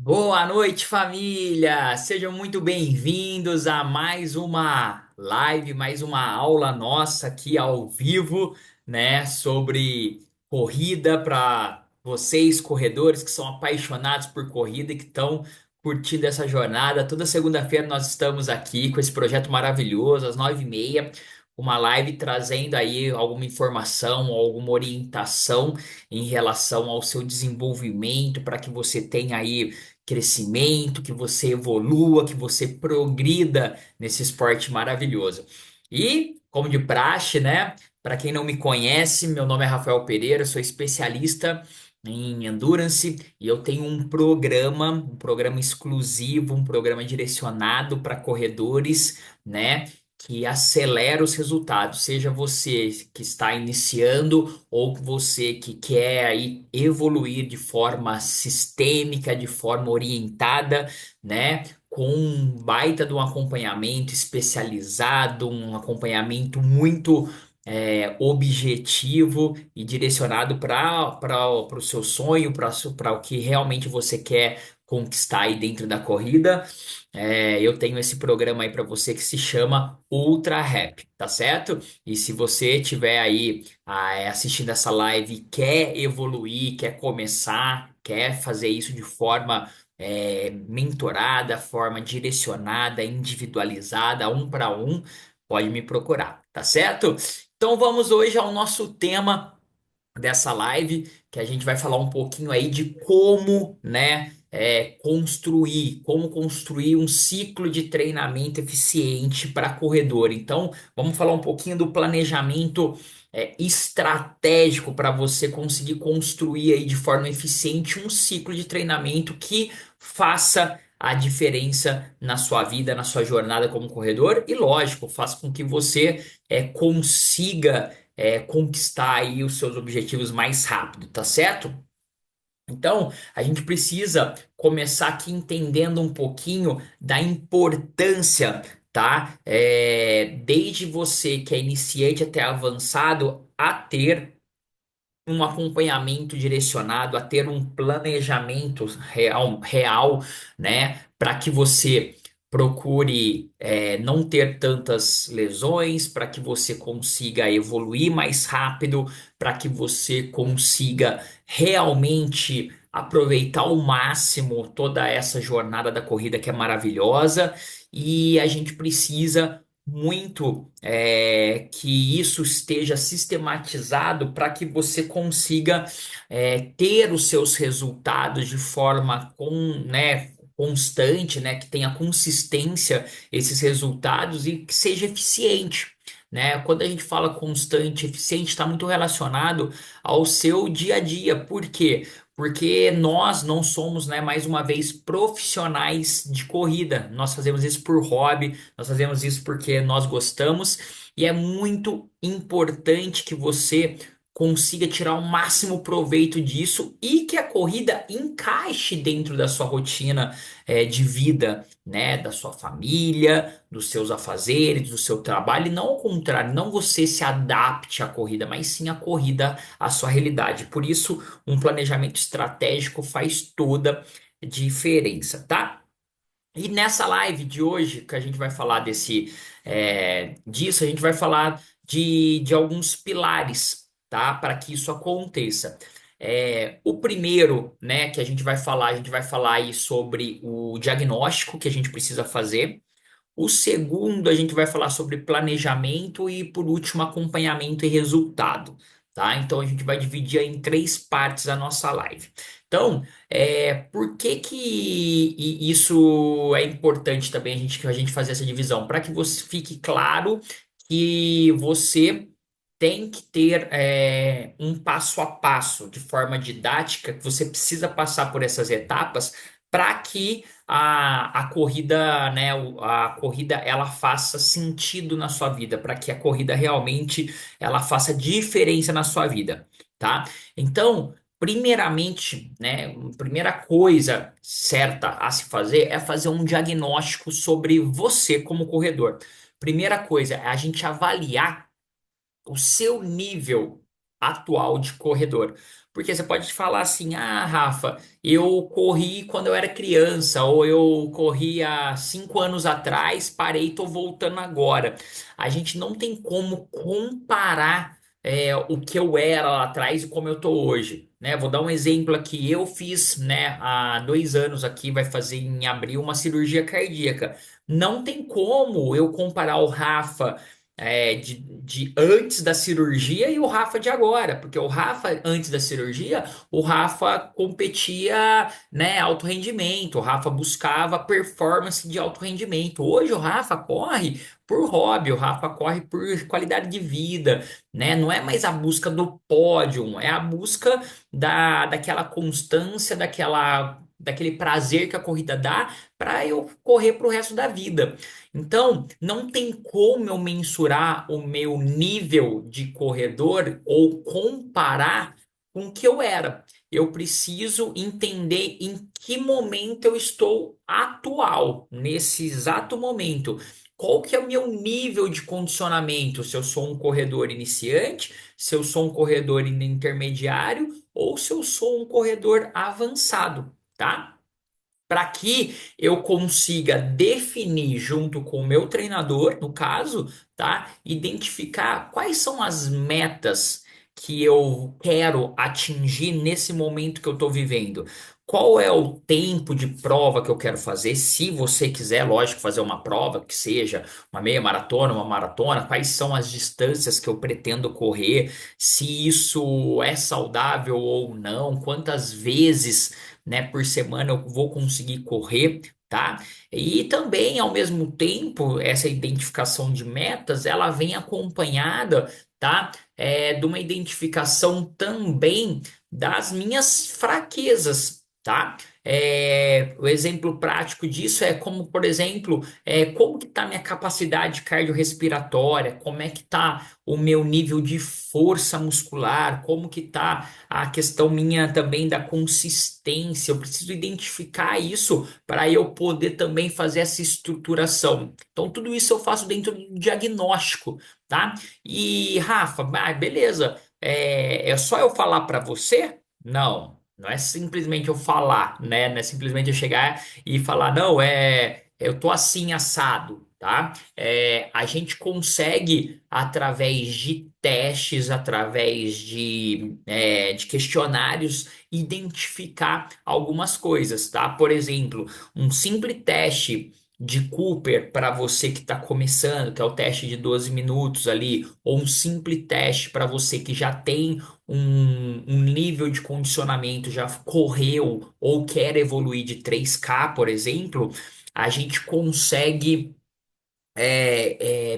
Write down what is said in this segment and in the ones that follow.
Boa noite, família! Sejam muito bem-vindos a mais uma live, mais uma aula nossa aqui ao vivo, né, sobre corrida para vocês, corredores que são apaixonados por corrida e que estão curtindo essa jornada. Toda segunda-feira nós estamos aqui com esse projeto maravilhoso, às 9h30, uma live trazendo aí alguma informação, alguma orientação em relação ao seu desenvolvimento para que você tenha aí crescimento, que você evolua, que você progrida nesse esporte maravilhoso. E, como de praxe, né? Para quem não me conhece, meu nome é Rafael Pereira, sou especialista em endurance e eu tenho um programa exclusivo, um programa direcionado para corredores, né? Que acelera os resultados, seja você que está iniciando ou você que quer aí evoluir de forma sistêmica, de forma orientada, né? Com um baita de um acompanhamento especializado, um acompanhamento muito objetivo e direcionado para o seu sonho, para o que realmente você quer conquistar aí dentro da corrida. Eu tenho esse programa aí para você que se chama Ultra Rap, tá certo? E se você tiver aí assistindo essa live, e quer evoluir, quer começar, quer fazer isso de forma mentorada, forma direcionada, individualizada, um para um, pode me procurar, tá certo? Então vamos hoje ao nosso tema dessa live, que a gente vai falar um pouquinho aí de como, né, como construir um ciclo de treinamento eficiente para corredor. Então, vamos falar um pouquinho do planejamento estratégico para você conseguir construir aí de forma eficiente um ciclo de treinamento que faça a diferença na sua vida, na sua jornada como corredor e, lógico, faça com que você consiga conquistar aí os seus objetivos mais rápido, tá certo? Então, a gente precisa começar aqui entendendo um pouquinho da importância, tá? Desde você que é iniciante até avançado, a ter um acompanhamento direcionado, a ter um planejamento real, né? Para que você procure não ter tantas lesões, para que você consiga evoluir mais rápido, para que você consiga realmente aproveitar ao máximo toda essa jornada da corrida que é maravilhosa. E a gente precisa muito que isso esteja sistematizado para que você consiga ter os seus resultados de forma constante, né, que tenha consistência esses resultados e que seja eficiente. Né? Quando a gente fala constante, eficiente, está muito relacionado ao seu dia a dia. Por quê? Porque nós não somos, né, mais uma vez, profissionais de corrida. Nós fazemos isso por hobby, nós fazemos isso porque nós gostamos e é muito importante que você consiga tirar o máximo proveito disso e que a corrida encaixe dentro da sua rotina de vida, né, da sua família, dos seus afazeres, do seu trabalho, e não ao contrário, não você se adapte à corrida, mas sim a corrida à sua realidade. Por isso, um planejamento estratégico faz toda diferença, tá? E nessa live de hoje, que a gente vai falar disso, a gente vai falar de alguns pilares, tá? Para que isso aconteça. O primeiro, né, que a gente vai falar aí sobre o diagnóstico que a gente precisa fazer. O segundo, a gente vai falar sobre planejamento e, por último, acompanhamento e resultado, tá? Então, a gente vai dividir em três partes a nossa live. Então, por que que isso é importante também a gente fazer essa divisão? Para que você fique claro que você tem que ter um passo a passo, de forma didática, que você precisa passar por essas etapas para que a corrida, né, a corrida ela faça sentido na sua vida, para que a corrida realmente ela faça diferença na sua vida, tá? Então, primeiramente, né, a primeira coisa certa a se fazer é fazer um diagnóstico sobre você como corredor. Primeira coisa é a gente avaliar o seu nível atual de corredor. Porque você pode falar assim: ah, Rafa, eu corri quando eu era criança, ou eu corri há 5 anos atrás, parei e tô voltando agora. A gente não tem como comparar o que eu era lá atrás e como eu tô hoje. Né? Vou dar um exemplo aqui. Eu fiz, né, há 2 anos aqui, vai fazer em abril, uma cirurgia cardíaca. Não tem como eu comparar o Rafa de antes da cirurgia e o Rafa de agora, porque o Rafa antes da cirurgia, o Rafa competia, né, alto rendimento, o Rafa buscava performance de alto rendimento. Hoje o Rafa corre por hobby, o Rafa corre por qualidade de vida, né? Não é mais a busca do pódio, é a busca daquela constância, daquele prazer que a corrida dá para eu correr para o resto da vida. Então, não tem como eu mensurar o meu nível de corredor ou comparar com o que eu era. Eu preciso entender em que momento eu estou atual, nesse exato momento. Qual que é o meu nível de condicionamento? Se eu sou um corredor iniciante, se eu sou um corredor intermediário ou se eu sou um corredor avançado, tá? Para que eu consiga definir junto com o meu treinador, no caso, tá? Identificar quais são as metas que eu quero atingir nesse momento que eu estou vivendo. Qual é o tempo de prova que eu quero fazer? Se você quiser, lógico, fazer uma prova que seja uma meia maratona, uma maratona, quais são as distâncias que eu pretendo correr? Se isso é saudável ou não? Quantas vezes, né, por semana eu vou conseguir correr, tá? E também, ao mesmo tempo, essa identificação de metas, ela vem acompanhada, tá? De uma identificação também das minhas fraquezas, tá? O exemplo prático disso é como, por exemplo, como que está minha capacidade cardiorrespiratória, como é que está o meu nível de força muscular, como que está a questão minha também da consistência. Eu preciso identificar isso para eu poder também fazer essa estruturação. Então, tudo isso eu faço dentro do diagnóstico, tá? E, Rafa, beleza. É só eu falar para você? Não. Não é simplesmente eu falar, né? Não é simplesmente eu chegar e falar, não, eu tô assim assado, tá? A gente consegue, através de testes, através de questionários, identificar algumas coisas, tá? Por exemplo, um simples teste de Cooper para você que está começando, que é o teste de 12 minutos ali, ou um simples teste para você que já tem um nível de condicionamento, já correu ou quer evoluir de 3K, por exemplo, a gente consegue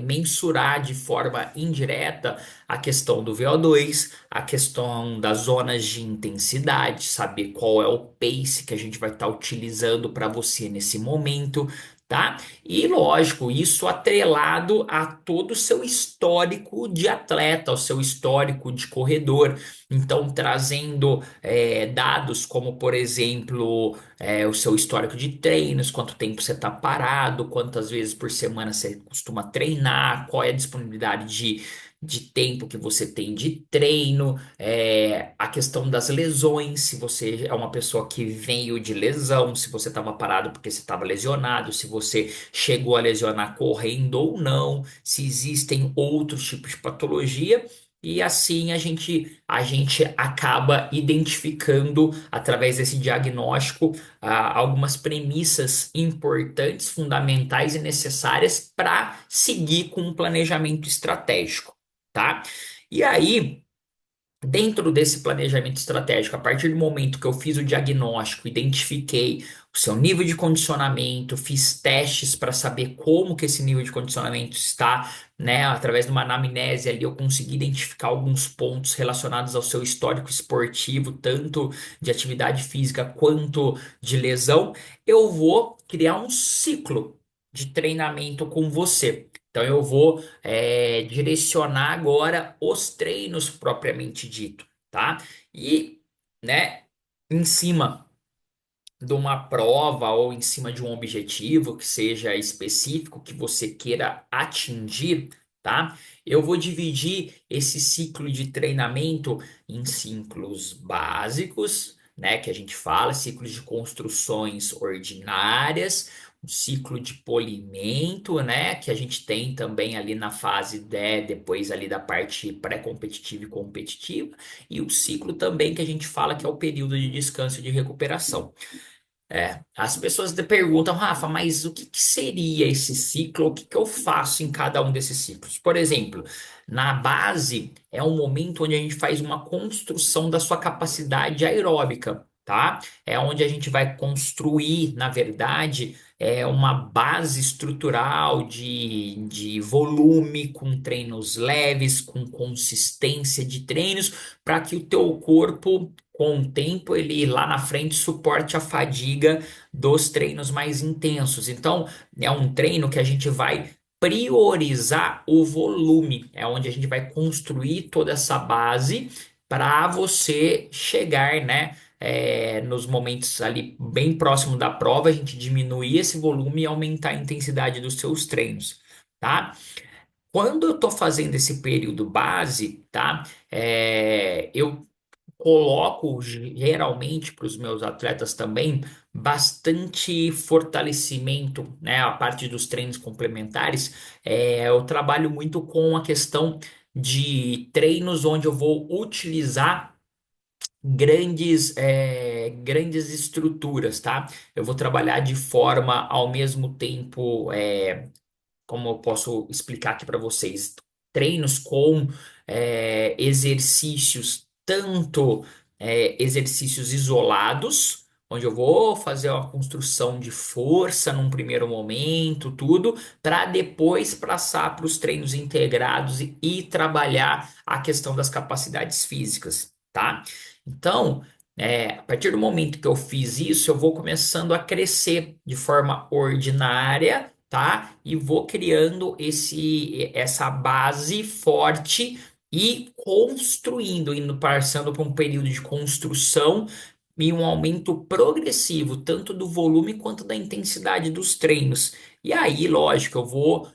mensurar de forma indireta a questão do VO2, a questão das zonas de intensidade, saber qual é o pace que a gente vai estar utilizando para você nesse momento, tá? E lógico, isso atrelado a todo o seu histórico de atleta, ao seu histórico de corredor. Então, trazendo dados como, por exemplo, o seu histórico de treinos, quanto tempo você está parado, quantas vezes por semana você costuma treinar, qual é a disponibilidade de tempo que você tem de treino, a questão das lesões, se você é uma pessoa que veio de lesão, se você estava parado porque você estava lesionado, se você chegou a lesionar correndo ou não, se existem outros tipos de patologia. E assim a gente acaba identificando, através desse diagnóstico, algumas premissas importantes, fundamentais e necessárias para seguir com um planejamento estratégico, tá? E aí, dentro desse planejamento estratégico, a partir do momento que eu fiz o diagnóstico, identifiquei o seu nível de condicionamento, fiz testes para saber como que esse nível de condicionamento está, né? Através de uma anamnese ali, eu consegui identificar alguns pontos relacionados ao seu histórico esportivo, tanto de atividade física quanto de lesão. Eu vou criar um ciclo de treinamento com você. Então, eu vou direcionar agora os treinos propriamente dito, tá? E, né, em cima de uma prova ou em cima de um objetivo que seja específico que você queira atingir, tá? Eu vou dividir esse ciclo de treinamento em ciclos básicos, né, que a gente fala, ciclos de construções ordinárias, um ciclo de polimento, né, que a gente tem também ali na fase depois ali da parte pré-competitiva e competitiva, e o ciclo também que a gente fala que é o período de descanso e de recuperação. As pessoas te perguntam, Rafa, mas o que que seria esse ciclo? O que que eu faço em cada um desses ciclos? Por exemplo, na base é um momento onde a gente faz uma construção da sua capacidade aeróbica, tá? É onde a gente vai construir, na verdade, uma base estrutural de volume, com treinos leves, com consistência de treinos, para que o teu corpo com o tempo, ele lá na frente suporte a fadiga dos treinos mais intensos. Então, é um treino que a gente vai priorizar o volume, é onde a gente vai construir toda essa base para você chegar, né? Nos momentos ali bem próximo da prova, a gente diminuir esse volume e aumentar a intensidade dos seus treinos, tá? Quando eu estou fazendo esse período base, tá? Eu coloco geralmente para os meus atletas também bastante fortalecimento, né? A parte dos treinos complementares, eu trabalho muito com a questão de treinos onde eu vou utilizar grandes estruturas, tá? Eu vou trabalhar de forma ao mesmo tempo. Como eu posso explicar aqui para vocês, treinos com exercícios, tanto exercícios isolados, onde eu vou fazer uma construção de força num primeiro momento, tudo, para depois passar para os treinos integrados e trabalhar a questão das capacidades físicas, tá? Então, a partir do momento que eu fiz isso, eu vou começando a crescer de forma ordinária, tá? E vou criando essa base forte e construindo, indo passando por um período de construção e um aumento progressivo, tanto do volume quanto da intensidade dos treinos. E aí, lógico, eu vou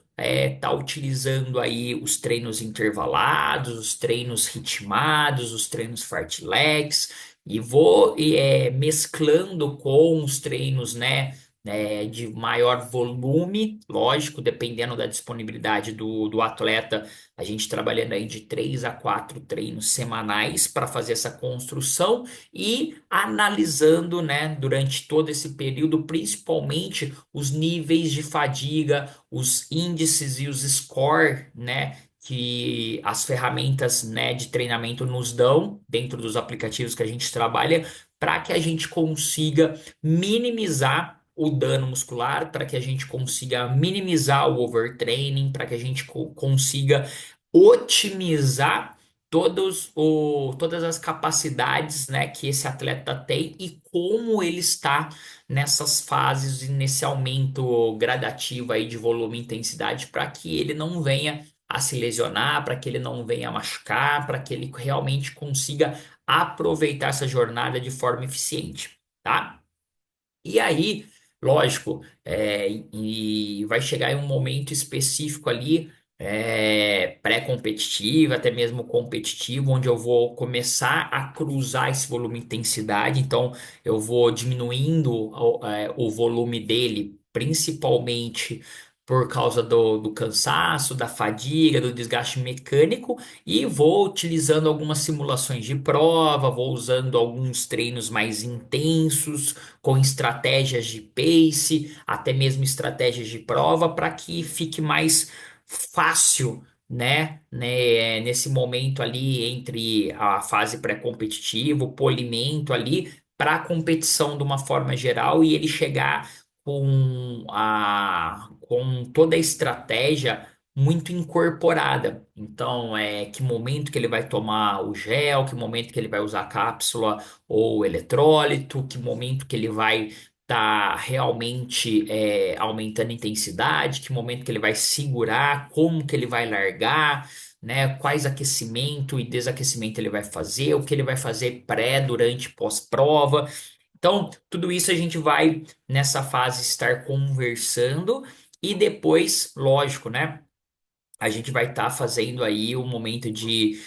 tá utilizando aí os treinos intervalados, os treinos ritmados, os treinos fartleks, e vou mesclando com os treinos, né, de maior volume, lógico, dependendo da disponibilidade do atleta, a gente trabalhando aí de 3 a 4 treinos semanais para fazer essa construção e analisando, né, durante todo esse período, principalmente os níveis de fadiga, os índices e os score, né, que as ferramentas, né, de treinamento nos dão dentro dos aplicativos que a gente trabalha, para que a gente consiga minimizar o dano muscular, para que a gente consiga minimizar o overtraining, para que a gente consiga otimizar todas as capacidades, né, que esse atleta tem e como ele está nessas fases e nesse aumento gradativo aí de volume e intensidade, para que ele não venha a se lesionar, para que ele não venha a machucar, para que ele realmente consiga aproveitar essa jornada de forma eficiente, tá? E aí, lógico, e vai chegar em um momento específico ali, pré-competitivo, até mesmo competitivo, onde eu vou começar a cruzar esse volume e intensidade. Então, eu vou diminuindo o volume dele, principalmente por causa do cansaço, da fadiga, do desgaste mecânico, e vou utilizando algumas simulações de prova, vou usando alguns treinos mais intensos com estratégias de pace, até mesmo estratégias de prova, para que fique mais fácil, nesse momento ali entre a fase pré-competitiva, o polimento ali, para a competição de uma forma geral e ele chegar com toda a estratégia muito incorporada. Então, que momento que ele vai tomar o gel, que momento que ele vai usar a cápsula ou eletrólito, que momento que ele vai estar realmente aumentando a intensidade, que momento que ele vai segurar, como que ele vai largar, né? Quais aquecimento e desaquecimento ele vai fazer, o que ele vai fazer pré, durante, pós-prova. Então, tudo isso a gente vai nessa fase estar conversando e depois, lógico, né? a gente vai estar fazendo aí um momento de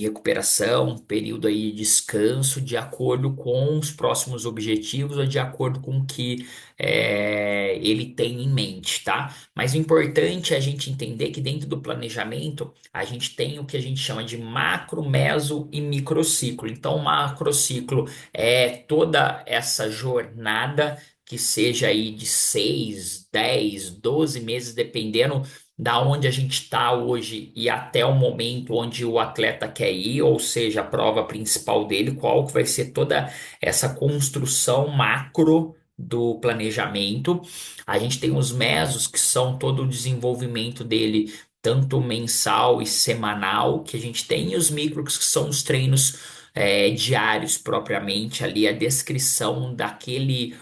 recuperação, um período aí de descanso, de acordo com os próximos objetivos ou de acordo com o que ele tem em mente, tá? Mas o importante é a gente entender que dentro do planejamento a gente tem o que a gente chama de macro, meso e microciclo. Então, o macrociclo é toda essa jornada que seja aí de 6, 10, 12 meses, dependendo da onde a gente está hoje e até o momento onde o atleta quer ir, ou seja, a prova principal dele, qual que vai ser toda essa construção macro do planejamento. A gente tem os mesos, que são todo o desenvolvimento dele, tanto mensal e semanal, que a gente tem, e os micros, que são os treinos diários propriamente, ali a descrição daquele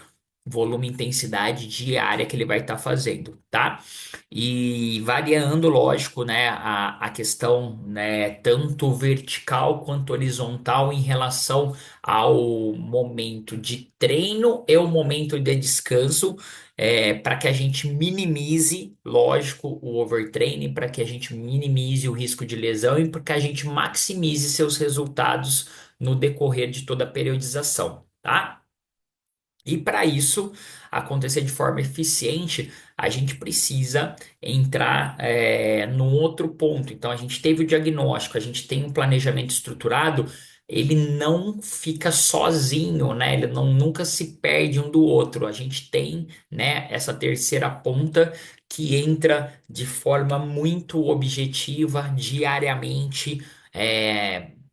volume e intensidade diária que ele vai estar fazendo, tá? E variando, lógico, né, a questão, né, tanto vertical quanto horizontal em relação ao momento de treino e o momento de descanso, para que a gente minimize, lógico, o overtraining, para que a gente minimize o risco de lesão e para que a gente maximize seus resultados no decorrer de toda a periodização, tá? E para isso acontecer de forma eficiente, a gente precisa entrar num outro ponto. Então, a gente teve o diagnóstico, a gente tem um planejamento estruturado, ele não fica sozinho, né? Ele não, nunca se perde um do outro. A gente tem, né, essa terceira ponta que entra de forma muito objetiva, diariamente.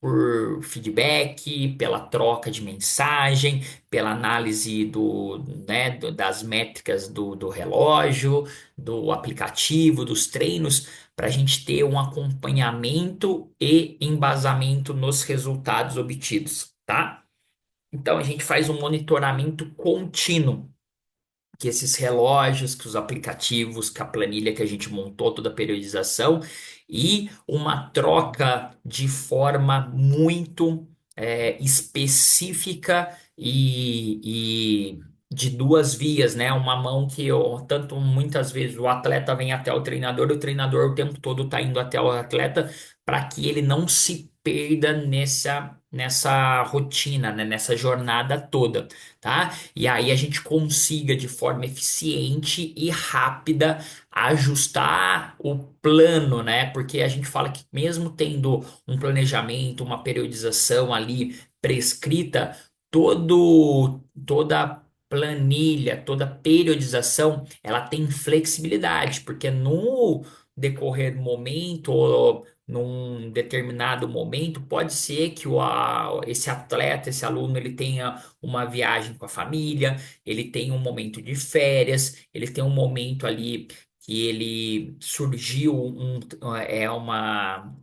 Por feedback, pela troca de mensagem, pela análise das métricas do relógio, do aplicativo, dos treinos, para a gente ter um acompanhamento e embasamento nos resultados obtidos, tá? Então a gente faz um monitoramento contínuo que esses relógios, que os aplicativos, que a planilha que a gente montou, toda a periodização e uma troca de forma muito específica e de duas vias, né? Uma mão que tanto muitas vezes o atleta vem até o treinador o tempo todo está indo até o atleta para que ele não se perda nessa rotina, né? Nessa jornada toda, tá? E aí a gente consiga de forma eficiente e rápida ajustar o plano, né? Porque a gente fala que mesmo tendo um planejamento, uma periodização ali prescrita, toda planilha, toda periodização, ela tem flexibilidade, porque no decorrer do momento ou num determinado momento, pode ser que esse atleta, esse aluno, ele tenha uma viagem com a família, ele tem um momento de férias, ele tem um momento ali que ele surgiu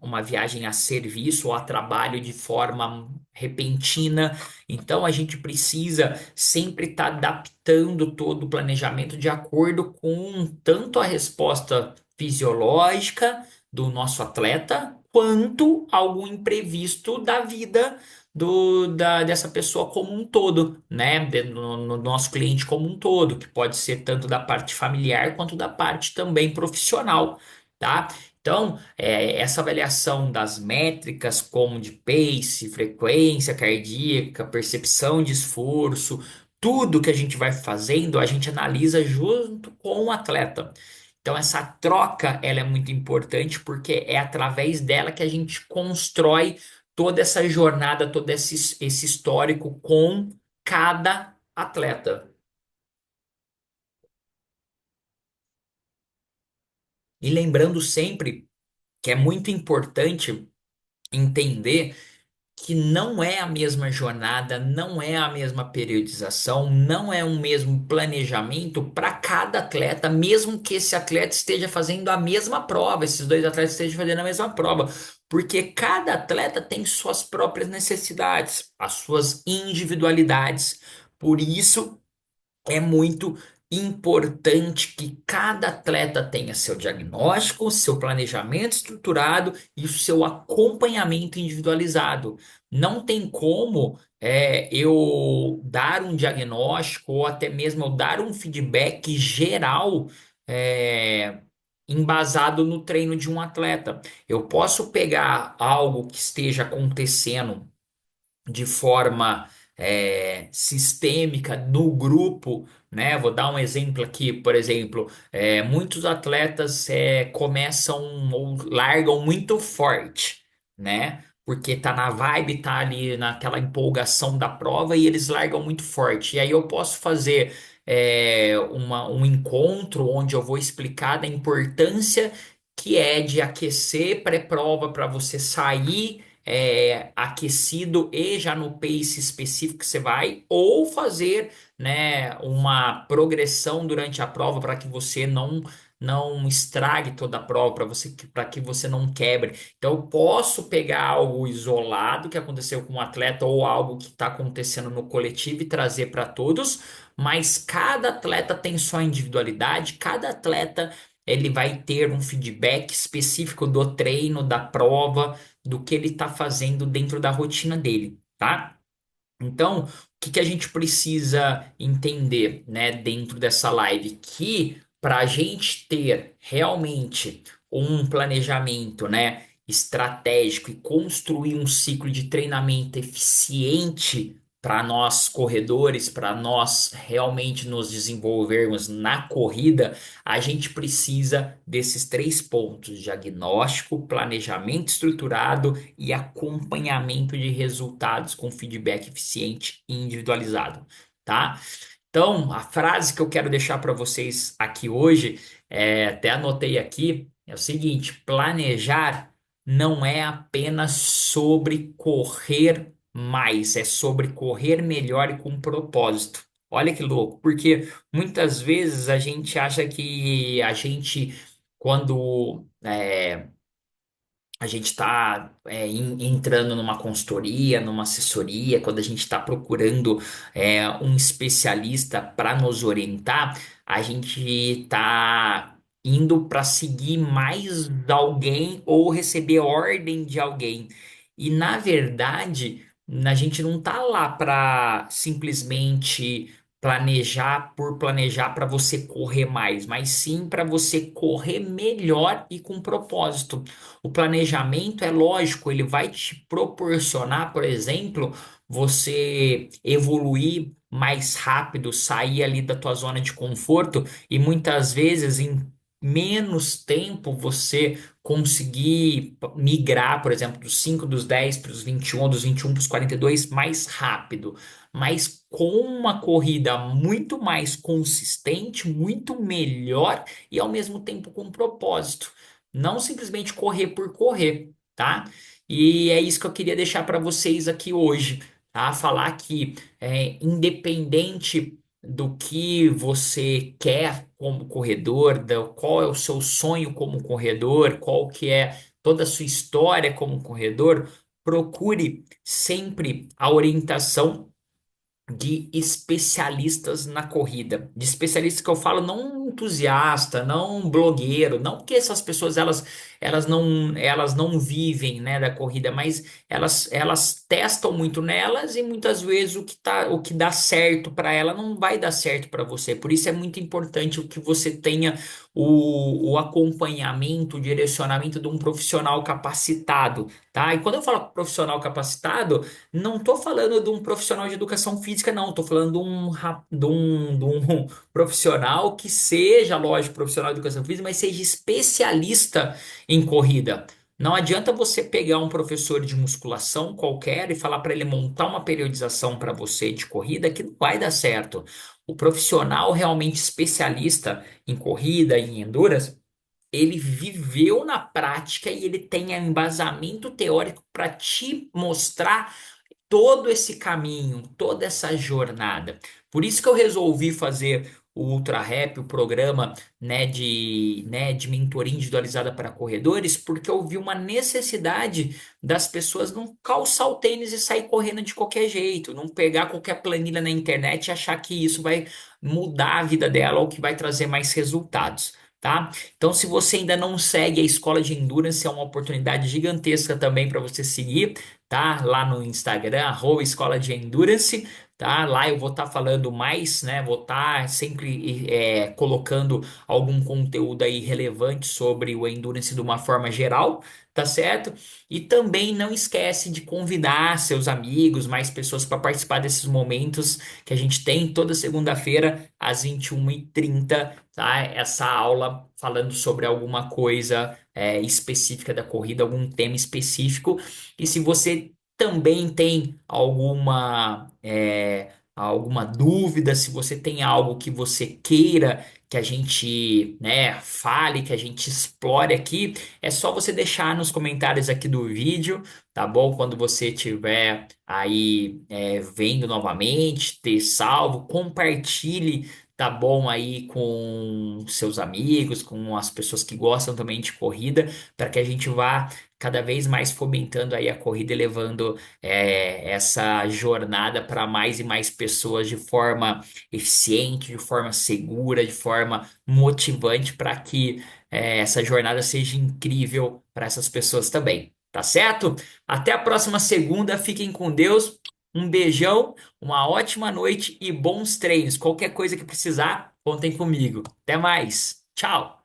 uma viagem a serviço ou a trabalho de forma repentina. Então a gente precisa sempre estar adaptando todo o planejamento de acordo com tanto a resposta fisiológica do nosso atleta, quanto algum imprevisto da vida dessa pessoa como um todo, né? No nosso cliente como um todo, que pode ser tanto da parte familiar quanto da parte também profissional, tá? Então, essa avaliação das métricas, como de pace, frequência cardíaca, percepção de esforço, tudo que a gente vai fazendo, a gente analisa junto com o atleta. Então, essa troca, ela é muito importante porque é através dela que a gente constrói toda essa jornada, todo esse histórico com cada atleta. E lembrando sempre que é muito importante entender que não é a mesma jornada, não é a mesma periodização, não é um mesmo planejamento para cada atleta, mesmo que esse atleta esteja fazendo a mesma prova, esses dois atletas estejam fazendo a mesma prova, porque cada atleta tem suas próprias necessidades, as suas individualidades. Por isso é muito importante que cada atleta tenha seu diagnóstico, seu planejamento estruturado e o seu acompanhamento individualizado. Não tem como eu dar um diagnóstico ou até mesmo eu dar um feedback geral. é, embasado no treino de um atleta. Eu posso pegar algo que esteja acontecendo de forma sistêmica no grupo, né? Vou dar um exemplo aqui, por exemplo, muitos atletas começam ou largam muito forte, né? Porque tá na vibe, tá ali naquela empolgação da prova e eles largam muito forte. E aí eu posso fazer um encontro onde eu vou explicar da importância que é de aquecer pré-prova para você sair aquecido e já no pace específico que você vai, ou fazer, né, uma progressão durante a prova para que você não estrague toda a prova, para que você não quebre. Então, eu posso pegar algo isolado que aconteceu com um atleta ou algo que está acontecendo no coletivo e trazer para todos, mas cada atleta tem sua individualidade, cada atleta ele vai ter um feedback específico do treino, da prova, do que ele está fazendo dentro da rotina dele, tá? Então, o que que a gente precisa entender, né, dentro dessa live? Que para a gente ter realmente um planejamento, né, estratégico e construir um ciclo de treinamento eficiente para nós corredores, para nós realmente nos desenvolvermos na corrida, a gente precisa desses três pontos: diagnóstico, planejamento estruturado e acompanhamento de resultados com feedback eficiente e individualizado, tá? Então, a frase que eu quero deixar para vocês aqui hoje, até anotei aqui, é o seguinte: planejar não é apenas sobre correr mais, é sobre correr melhor e com propósito. Olha que louco, porque muitas vezes a gente acha que a gente, quando a gente está entrando numa consultoria, numa assessoria, quando a gente está procurando um especialista para nos orientar, a gente está indo para seguir mais alguém ou receber ordem de alguém. E na verdade, a gente não está lá para simplesmente planejar por planejar para você correr mais, mas sim para você correr melhor e com propósito. O planejamento é lógico, ele vai te proporcionar, por exemplo, você evoluir mais rápido, sair ali da tua zona de conforto e muitas vezes em menos tempo você conseguir migrar, por exemplo, dos 5 dos 10 para os 21, dos 21 para os 42 mais rápido, mas com uma corrida muito mais consistente, muito melhor e ao mesmo tempo com propósito. Não simplesmente correr por correr, tá? E é isso que eu queria deixar para vocês aqui hoje, tá? Falar que independente do que você quer como corredor, qual é o seu sonho como corredor, qual que é toda a sua história como corredor, procure sempre a orientação de especialistas na corrida. De especialistas que eu falo não entusiasta, não blogueiro, não que essas pessoas elas não vivem, né, da corrida, mas elas testam muito nelas e muitas vezes o que dá certo para ela não vai dar certo para você. Por isso é muito importante o que você tenha o acompanhamento, o direcionamento de um profissional capacitado, tá? E quando eu falo profissional capacitado, não estou falando de um profissional de educação física, não. Estou falando de um profissional que seja, lógico, profissional de educação física, mas seja especialista em corrida. Não adianta você pegar um professor de musculação qualquer e falar para ele montar uma periodização para você de corrida que não vai dar certo. O profissional realmente especialista em corrida e em endurance, ele viveu na prática e ele tem embasamento teórico para te mostrar todo esse caminho, toda essa jornada. Por isso que eu resolvi fazer o Ultra Rap, o programa, né, de mentoria individualizada para corredores, porque eu vi uma necessidade das pessoas não calçar o tênis e sair correndo de qualquer jeito, não pegar qualquer planilha na internet e achar que isso vai mudar a vida dela ou que vai trazer mais resultados. Tá? Então, se você ainda não segue a Escola de Endurance, é uma oportunidade gigantesca também para você seguir, tá? Lá no Instagram, @Escola de Endurance, tá? Lá eu vou estar falando mais, né? Vou estar sempre colocando algum conteúdo aí relevante sobre o Endurance de uma forma geral, tá certo? E também não esquece de convidar seus amigos, mais pessoas para participar desses momentos que a gente tem toda segunda-feira às 21h30, tá? Essa aula falando sobre alguma coisa específica da corrida, algum tema específico. E se você também tem alguma dúvida, se você tem algo que você queira que a gente, né, fale, que a gente explore aqui, é só você deixar nos comentários aqui do vídeo, tá bom? Quando você estiver aí vendo novamente, ter salvo, compartilhe, tá bom? Aí com seus amigos, com as pessoas que gostam também de corrida, para que a gente vá cada vez mais fomentando aí a corrida e levando essa jornada para mais e mais pessoas de forma eficiente, de forma segura, de forma motivante, para que essa jornada seja incrível para essas pessoas também. Tá certo? Até a próxima segunda. Fiquem com Deus. Um beijão, uma ótima noite e bons treinos. Qualquer coisa que precisar, contem comigo. Até mais. Tchau.